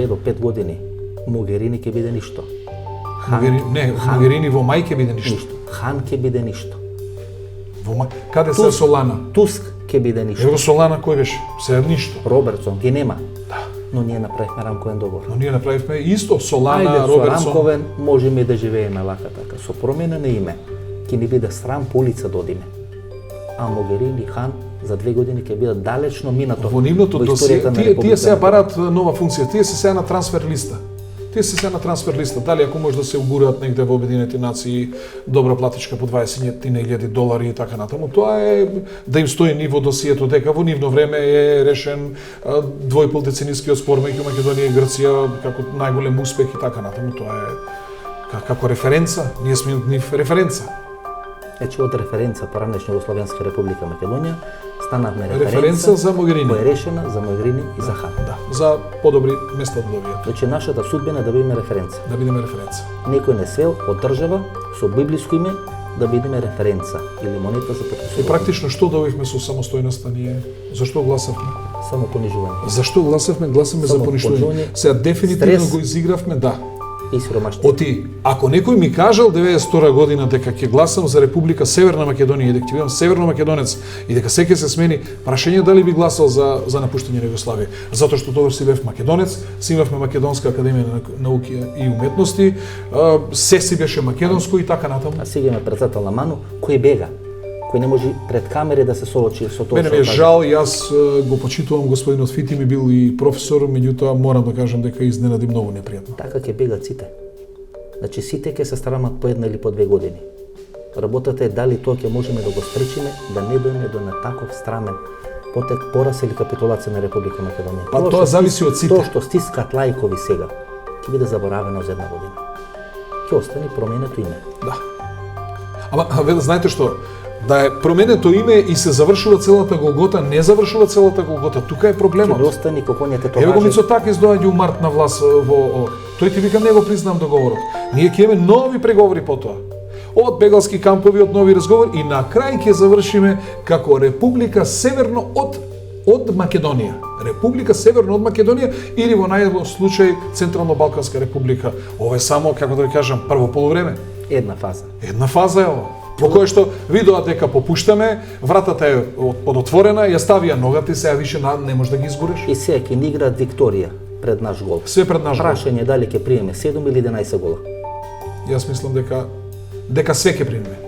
до 5 години Могерини ќе биде ништо. Могерини во мај ќе биде ништо. Хан ќе биде ништо. Каде се Солана? Туск ќе биде ништо. Ево Солана кој беше? Се ништо. Робертсон ги нема. Да. Но ние направивме рамковен договор. Но ние направивме исто Солана, Ајде, Робертсон. со рамковен можеме да живееме вака така. Со промена на име ќе ни биде срам по улица да одиме. А Могерини Хан за 2 години ќе бидат далечно минато во нивното досие. Тие се бараат нова функција. Тие се сега на трансфер листа. Дали ако може да се угураат негде во Обединените нации добра платичка по $20,000 и така натаму, тоа е да им стои ниво досието дека во нивно време е решен двојполдеценискиот спор меѓу Македонија и Грција како најголем успех и така натаму. Тоа е како референца, ние сме нив референца. Значи од референца поранешна Југословенска република Македонија станавме референца за Могерини. Која е решена за Могерини и за Хан. Да, за подобри места да добијат. Значи нашата судбина да бидеме референца. Да бидеме референца. Некој не свел од држава со библиско име да бидеме референца или монета за потписување. И практично што добивме со самостојноста ние? Зашто гласавме? Само понижување. Зашто гласавме? Гласаме за понижување. Сега дефинитивно го изигравме, да. И сиромаштина. Оти, ако некој ми кажал 92 година дека ќе гласам за Република Северна Македонија и дека ќе бидам северно македонец и дека секој се смени, прашање дали би гласал за напуштање на Југославија. Затоа што тогаш си бев македонец, си имавме Македонска академија на науки и уметности, се си беше македонско и така натаму. А сега имаме председател на Ману кој бега, кој не може пред камери да се соочи со тоа. Мене ми е жал, јас го почитувам господинот Фити, ми бил и професор, меѓутоа морам да кажам дека изненади многу непријатно. Така ќе бегат сите. Значи сите ќе се старамат по 1 или по 2 години. Работата е дали тоа ќе можеме да го спречиме, да не дојде до таков страмен потек, пораз или капитулација на Република Македонија. Па тоа зависи од сите. Тоа што стискат лајкови сега, ќе биде заборавено за 1 година. Ќе остане променето име. Да. Ама знаете што? Да е променето име и се завршува целата Голгота, не завршува целата Голгота. Тука е проблемот. Ќе остане кокоњата тоа. Ево го Мицотакис доаѓа у март на власт во тој ти вика не го признам договорот. Ние ќе имаме нови преговори по тоа. Од бегалски кампови, од нови разговори и на крај ќе завршиме како Република Северно од Македонија. Република Северно од Македонија или во најлош случај Централно-Балканска република. Ова е само, како да ви кажам, прво полувреме. Една фаза. Една фаза е ова. Во кој што видоа дека попуштаме, вратата е подотворена, ја ставија ногата и сега више не може да ги изгореш. И сега ќе ни играат викторија пред наш гол. Све пред наш гол. Прашање дали ќе приеме 7 или 11 гола. Јас мислам дека све ќе примеме.